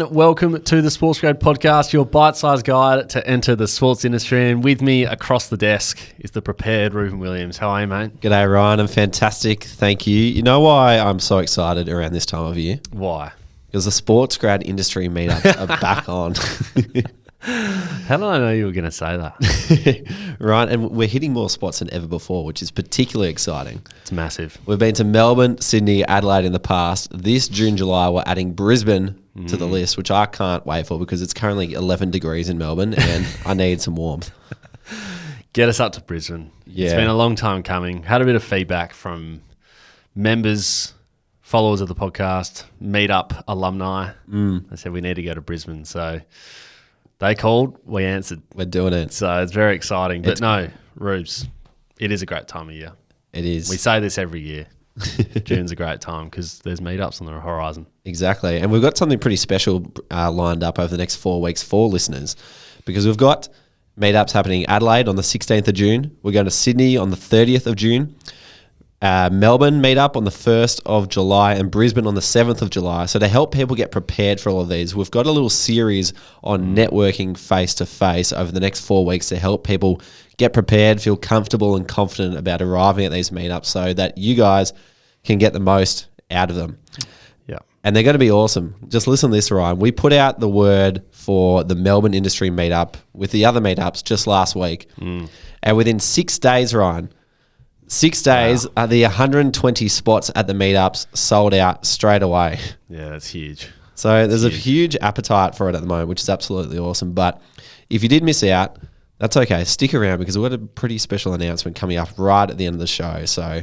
everyone. Welcome to the SportsGrad podcast, your bite-sized guide to enter the sports industry. And with me across the desk is the prepared Reuben Williams. How are you, mate? G'day, Ryan. I'm fantastic. Thank you. You know why I'm so excited around this time of year? Why? Because the SportsGrad industry meetups are back on. How did I know you were going to say that? Right, and we're hitting more spots than ever before, which is particularly exciting. It's massive. We've been to Melbourne, Sydney, Adelaide in the past. This June, July, we're adding Brisbane to the list, which I can't wait for because it's currently 11 degrees in Melbourne and I need some warmth. Get us up to Brisbane. Yeah. It's been a long time coming. Had a bit of feedback from members, followers of the podcast, meetup alumni. They said we need to go to Brisbane. So they called, we answered. We're doing it. So it's very exciting. But no, Rubes, it is a great time of year. It is. We say this every year. June's a great time because there's meetups on the horizon. Exactly. And we've got something pretty special lined up over the next 4 weeks for listeners because we've got meetups happening in Adelaide on the 16th of June. We're going to Sydney on the 30th of June. Melbourne meetup on the 1st of July and Brisbane on the 7th of July. So to help people get prepared for all of these, we've got a little series on networking face-to-face over the next 4 weeks to help people get prepared, feel comfortable and confident about arriving at these meetups so that you guys can get the most out of them. Yeah. And they're going to be awesome. Just listen to this, Ryan. We put out the word for the Melbourne Industry Meetup with the other meetups just last week. And within 6 days, Ryan, 6 days, the 120 spots at the meetups sold out straight away. Yeah, that's huge. So there's a huge appetite for it at the moment, which is absolutely awesome. But if you did miss out, that's okay. Stick around because we've got a pretty special announcement coming up right at the end of the show. So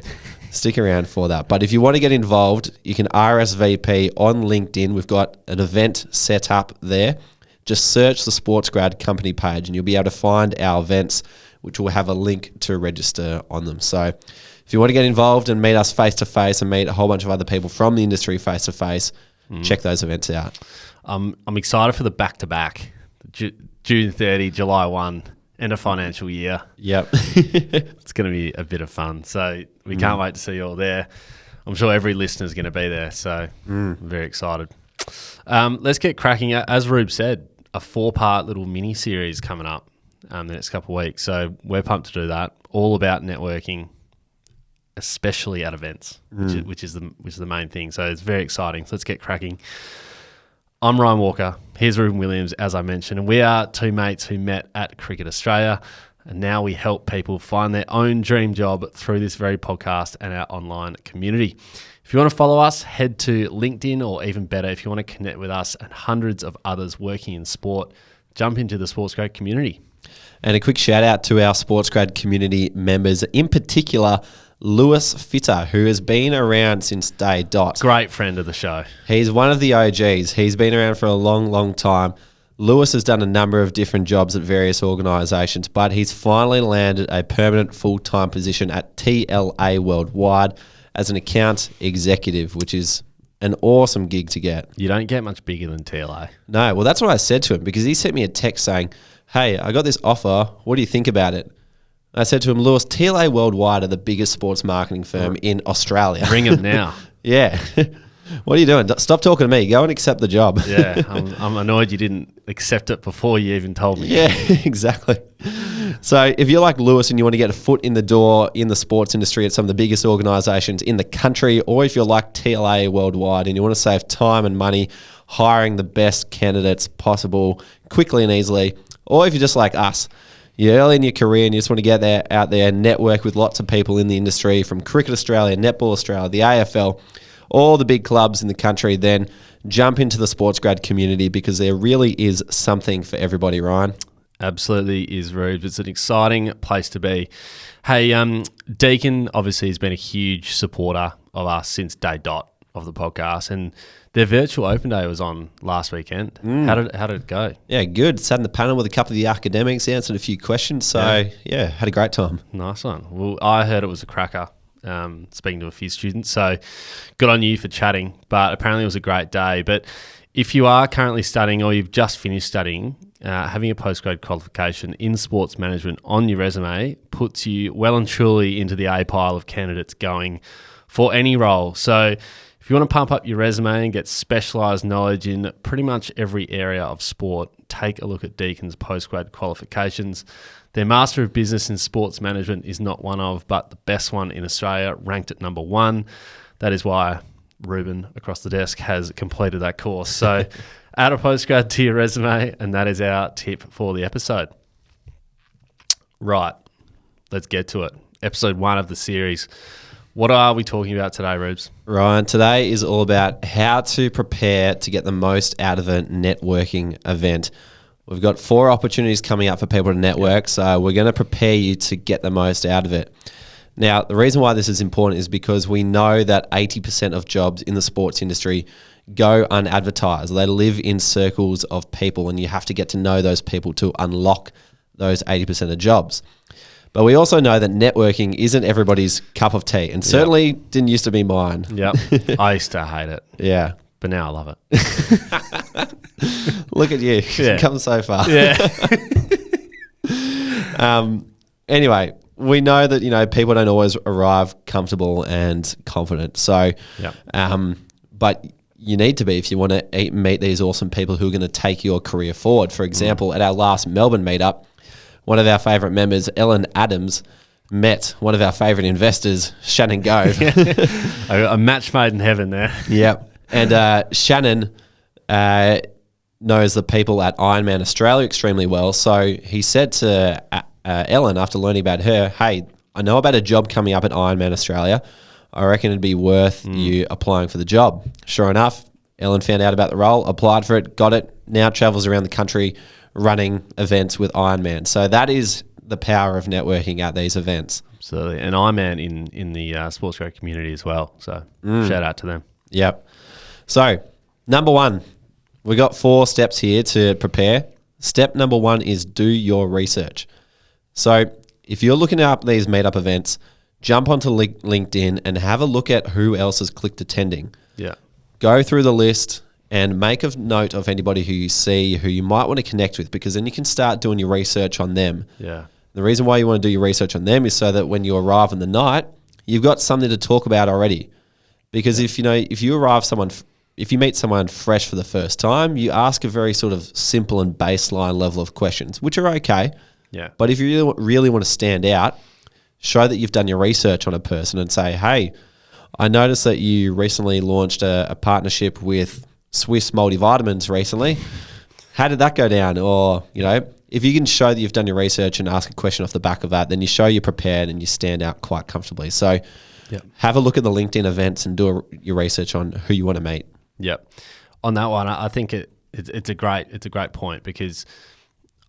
stick around for that. But if you want to get involved, you can RSVP on LinkedIn. We've got an event set up there. Just search the SportsGrad company page and you'll be able to find our events, which will have a link to register on them. So if you want to get involved and meet us face-to-face and meet a whole bunch of other people from the industry face-to-face, check those events out. I'm excited for the back-to-back, June 30, July 1, end of financial year. Yep. It's going to be a bit of fun. So we can't wait to see you all there. I'm sure every listener is going to be there. So I'm very excited. Let's get cracking. As Rube said, a 4-part little mini-series coming up the next couple of weeks. So we're pumped to do that. All about networking, especially at events, which is the main thing. So it's very exciting. So let's get cracking. I'm Ryan Walker. Here's Reuben Williams, as I mentioned, and we are two mates who met at Cricket Australia, and now we help people find their own dream job through this very podcast and our online community. If you want to follow us, head to LinkedIn, or even better, if you want to connect with us and hundreds of others working in sport, jump into the SportsGrad community. And a quick shout out to our SportsGrad community members, in particular, Lewis Fitter, who has been around since day dot. Great friend of the show. He's one of the OGs. He's been around for a long, long time. Lewis has done a number of different jobs at various organisations, but he's finally landed a permanent full-time position at TLA Worldwide as an account executive, which is an awesome gig to get. You don't get much bigger than TLA. No, well, that's what I said to him because he sent me a text saying, hey, I got this offer. What do you think about it? I said to him, Lewis, TLA Worldwide are the biggest sports marketing firm in Australia. Ring them now. Yeah. What are you doing? Stop talking to me. Go and accept the job. Yeah, I'm annoyed you didn't accept it before you even told me. Yeah, exactly. So if you're like Lewis and you want to get a foot in the door in the sports industry at some of the biggest organisations in the country, or if you're like TLA Worldwide and you want to save time and money hiring the best candidates possible quickly and easily, or if you're just like us, you're early in your career and you just want to get out there, network with lots of people in the industry from Cricket Australia, Netball Australia, the AFL, all the big clubs in the country, then jump into the SportsGrad community because there really is something for everybody, Ryan. Absolutely is, Rube. It's an exciting place to be. Hey, Deakin obviously has been a huge supporter of us since day dot of the podcast, and their virtual open day was on last weekend. How did it go? Yeah, good. Sat in the panel with a couple of the academics, answered a few questions. So, yeah, had a great time. Nice one. Well, I heard it was a cracker, speaking to a few students. So good on you for chatting. But apparently it was a great day. But if you are currently studying or you've just finished studying, having a postgrad qualification in sports management on your resume puts you well and truly into the A pile of candidates going for any role. So If you want to pump up your resume and get specialised knowledge in pretty much every area of sport, take a look at Deakin's postgrad qualifications. Their Master of Business in Sports Management is not one of, but the best one in Australia, ranked at number 1. That is why Ruben across the desk has completed that course. So add a postgrad to your resume, and that is our tip for the episode. Right, let's get to it. Episode 1 of the series. What are we talking about today, Rubes? Ryan, today is all about how to prepare to get the most out of a networking event. We've got 4 opportunities coming up for people to network, so we're going to prepare you to get the most out of it. Now, the reason why this is important is because we know that 80% of jobs in the sports industry go unadvertised. They live in circles of people, and you have to get to know those people to unlock those 80% of jobs. But we also know that networking isn't everybody's cup of tea, and certainly didn't used to be mine. Yep. I used to hate it. Yeah. But now I love it. Look at you. Yeah. You've come so far. Yeah. Anyway, we know that, people don't always arrive comfortable and confident. So, but you need to be if you want to meet these awesome people who are going to take your career forward. For example, at our last Melbourne meetup, one of our favourite members, Ellen Adams, met one of our favourite investors, Shannon Gove. A match made in heaven there. Yep. And Shannon knows the people at Ironman Australia extremely well. So he said to Ellen, after learning about her, hey, I know about a job coming up at Ironman Australia. I reckon it'd be worth you applying for the job. Sure enough, Ellen found out about the role, applied for it, got it, now travels around the country running events with Ironman. So that is the power of networking at these events. Absolutely. And Ironman in the SportsGrad community as well. So shout out to them. Yep. So number 1, we got 4 steps here to prepare. Step number 1 is do your research. So if you're looking up these meetup events, jump onto LinkedIn and have a look at who else has clicked attending. Yeah. Go through the list and make a note of anybody who you see who you might want to connect with, because then you can start doing your research on them. Yeah. The reason why you want to do your research on them is so that when you arrive on the night, you've got something to talk about already. Because if you meet someone fresh for the first time, you ask a very sort of simple and baseline level of questions, which are okay. Yeah. But if you really want to stand out, show that you've done your research on a person and say, hey, I noticed that you recently launched a partnership with Swiss multivitamins recently. How did that go down? Or, if you can show that you've done your research and ask a question off the back of that, then you show you're prepared and you stand out quite comfortably. So have a look at the LinkedIn events and do your research on who you want to meet. Yep. On that one, I think it's a great point, because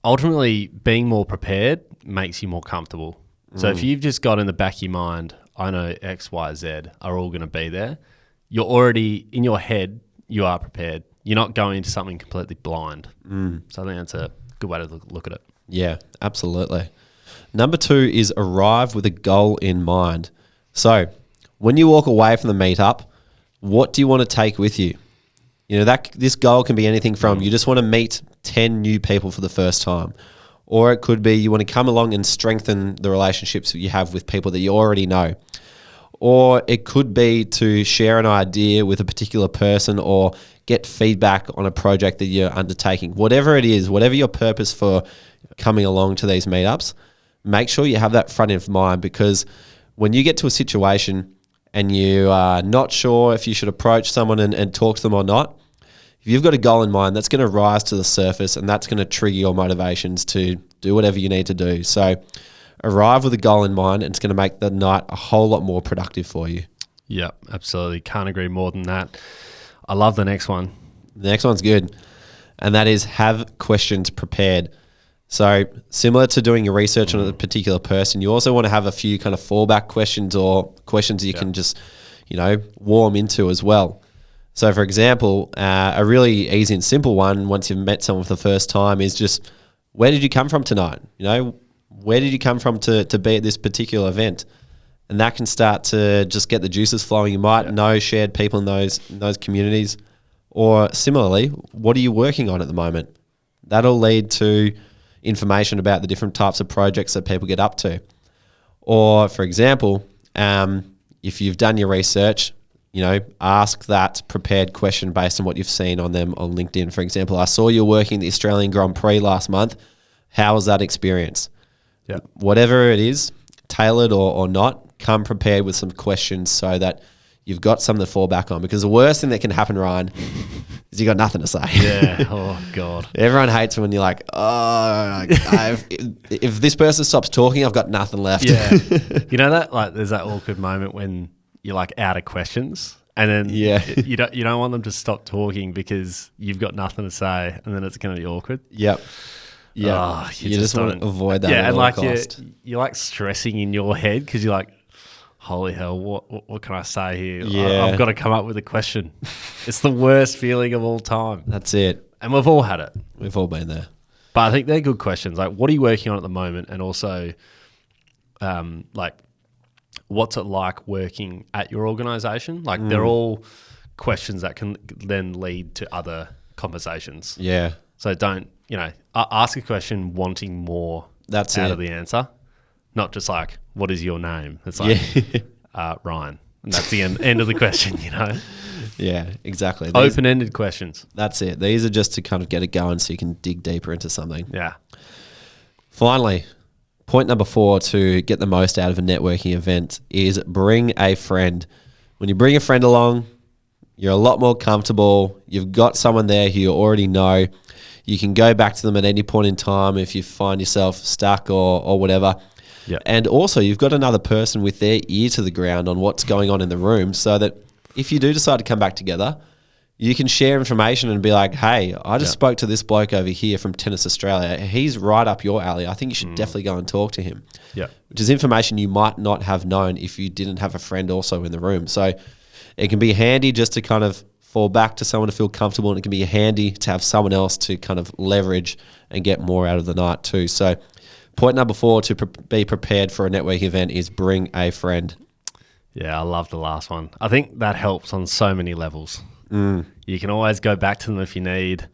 ultimately being more prepared makes you more comfortable. So if you've just got in the back of your mind, I know X, Y, Z are all going to be there, you're already in your head, you are prepared. You're not going into something completely blind. So I think that's a good way to look at it. Yeah, absolutely. Number 2 is arrive with a goal in mind. So when you walk away from the meetup, what do you want to take with you? This goal can be anything from you just want to meet 10 new people for the first time, or it could be you want to come along and strengthen the relationships that you have with people that you already know. Or it could be to share an idea with a particular person or get feedback on a project that you're undertaking. Whatever it is, whatever your purpose for coming along to these meetups, make sure you have that front of mind, because when you get to a situation and you are not sure if you should approach someone and talk to them or not, if you've got a goal in mind, that's going to rise to the surface and that's going to trigger your motivations to do whatever you need to do. So arrive with a goal in mind, and it's going to make the night a whole lot more productive for you. Yeah, absolutely. Can't agree more than that. I love the next one. The next one's good, and that is have questions prepared. So similar to doing your research on a particular person, you also want to have a few kind of fallback questions or questions you can just, warm into as well. So for example, a really easy and simple one, once you've met someone for the first time, is just, where did you come from tonight? Where did you come from to be at this particular event? And that can start to just get the juices flowing. You might know shared people in those communities. Or similarly, what are you working on at the moment? That'll lead to information about the different types of projects that people get up to. Or for example, if you've done your research, ask that prepared question based on what you've seen on them on LinkedIn. For example, I saw you working the Australian Grand Prix last month. How was that experience? Yeah. Whatever it is, tailored or not, come prepared with some questions so that you've got something to fall back on. Because the worst thing that can happen, Ryan, is you got nothing to say. Yeah. Oh, God. Everyone hates when you're like, if this person stops talking, I've got nothing left. Yeah. You know that, like, there's that awkward moment when you're like out of questions, and then you don't want them to stop talking because you've got nothing to say, and then it's going to be awkward. Yep. Yeah. Oh, you just want to avoid that. Yeah, at and all like cost. you're like stressing in your head because you're like, holy hell, what can I say here? Yeah. I've got to come up with a question. It's the worst feeling of all time. That's it. And we've all had it. We've all been there. But I think they're good questions. Like, what are you working on at the moment? And also, like, what's it like working at your organisation? Like, they're all questions that can then lead to other conversations. Yeah. So don't, ask a question wanting more That's out it. of the answer. Not just like, what is your name? It's like, Ryan. And that's the end of the question, Yeah, exactly. Open-ended questions. That's it. These are just to kind of get it going so you can dig deeper into something. Yeah. Finally, point number 4 to get the most out of a networking event is bring a friend. When you bring a friend along, you're a lot more comfortable. You've got someone there who you already know. You can go back to them at any point in time if you find yourself stuck or whatever. Yep. And also, you've got another person with their ear to the ground on what's going on in the room so that if you do decide to come back together, you can share information and be like, hey, I just spoke to this bloke over here from Tennis Australia. He's right up your alley. I think you should definitely go and talk to him. Yeah. Which is information you might not have known if you didn't have a friend also in the room. So it can be handy just to kind of fall back to someone to feel comfortable, and it can be handy to have someone else to kind of leverage and get more out of the night too. So point number 4 to be prepared for a networking event is bring a friend. Yeah, I love the last one. I think that helps on so many levels. You can always go back to them if you need.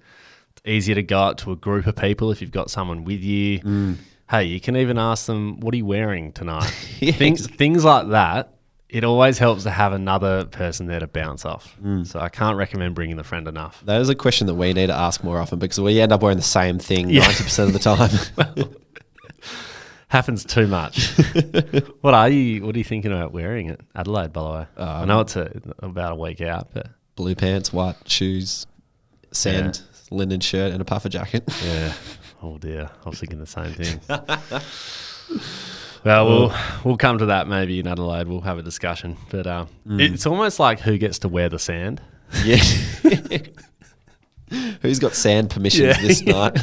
It's easier to go out to a group of people if you've got someone with you. Hey, you can even ask them, what are you wearing tonight? Things like that. It always helps to have another person there to bounce off. So I can't recommend bringing the friend enough. That is a question that we need to ask more often because we end up wearing the same thing 90% of the time. Happens too much. What are you thinking about wearing at Adelaide, by the way? I know it's about a week out, but blue pants, white shoes, sand, linen shirt, and a puffer jacket. Yeah. Oh dear. I was thinking the same thing. Well, we'll come to that maybe in Adelaide. We'll have a discussion. But it's almost like who gets to wear the sand. Yeah. Who's got sand permissions this night?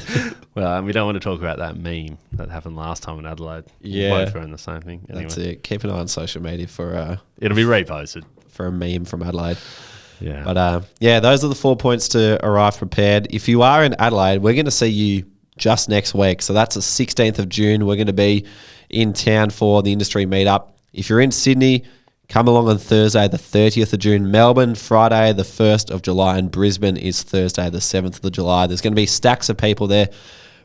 Well, we don't want to talk about that meme that happened last time in Adelaide. Yeah. We're both wearing the same thing. Anyway. That's it. Keep an eye on social media for it'll be reposted. For a meme from Adelaide. Yeah. But those are the 4 points to arrive prepared. If you are in Adelaide, we're going to see you just next week. So that's the 16th of June. We're going to be in town for the industry meetup. If you're in Sydney, come along on Thursday, the 30th of June. Melbourne, Friday, the 1st of July. And Brisbane is Thursday, the 7th of July. There's going to be stacks of people there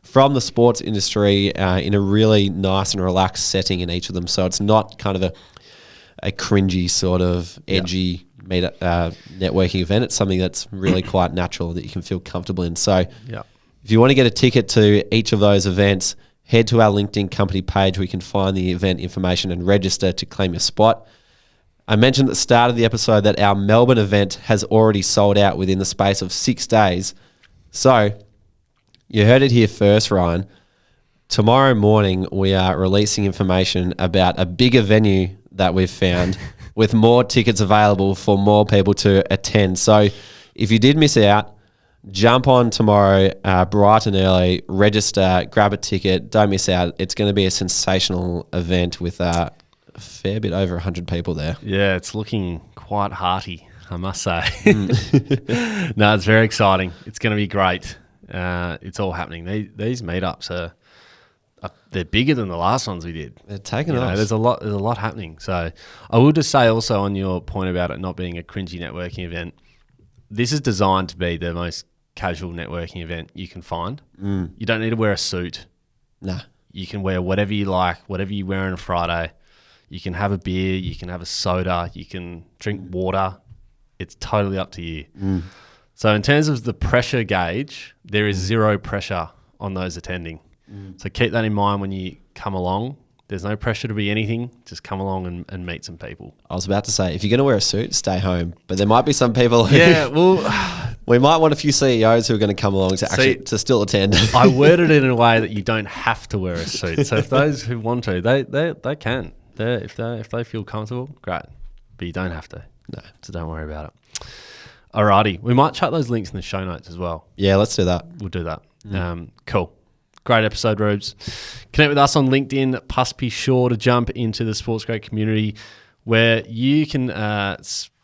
from the sports industry in a really nice and relaxed setting in each of them. So it's not kind of a cringy sort of edgy networking event. It's something that's really quite natural that you can feel comfortable in. So if you want to get a ticket to each of those events, head to our LinkedIn company page where you can find the event information and register to claim your spot. I mentioned at the start of the episode that our Melbourne event has already sold out within the space of 6 days. So you heard it here first, Ryan. Tomorrow morning, we are releasing information about a bigger venue that we've found with more tickets available for more people to attend. So if you did miss out, jump on tomorrow, bright and early, register, grab a ticket. Don't miss out. It's going to be a sensational event with a fair bit over 100 people there. Yeah, it's looking quite hearty, I must say. No, it's very exciting. It's going to be great. It's all happening. These meetups they're bigger than the last ones we did. They're taking off. There's a lot happening. So I will just say also on your point about it not being a cringy networking event, this is designed to be the most casual networking event you can find. You don't need to wear a suit. Nah. You can wear whatever you like, whatever you wear on a Friday. You can have a beer, you can have a soda, you can drink water. It's totally up to you. So in terms of the pressure gauge, there is zero pressure on those attending. So keep that in mind when you come along. There's no pressure to be anything. Just come along and meet some people. I was about to say, if you're going to wear a suit, stay home. But there might be some people who... Yeah, well... We might want a few CEOs who are going to come along to still attend. I worded it in a way that you don't have to wear a suit. So if those who want to, they can. If they feel comfortable, great. But you don't have to. No. So don't worry about it. Alrighty. We might chuck those links in the show notes as well. Yeah, let's do that. We'll do that. Cool. Great episode, Rubes. Connect with us on LinkedIn. Plus, be sure to jump into the SportsGrad community where you can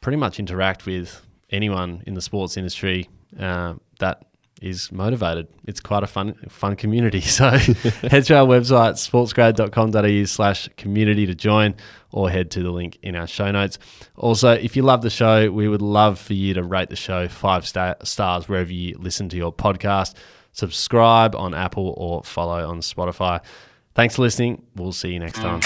pretty much interact with anyone in the sports industry that is motivated. It's quite a fun community. So head to our website, sportsgrad.com.au/community to join, or head to the link in our show notes. Also, if you love the show, we would love for you to rate the show 5 stars wherever you listen to your podcast. Subscribe on Apple or follow on Spotify. Thanks for listening. We'll see you next time.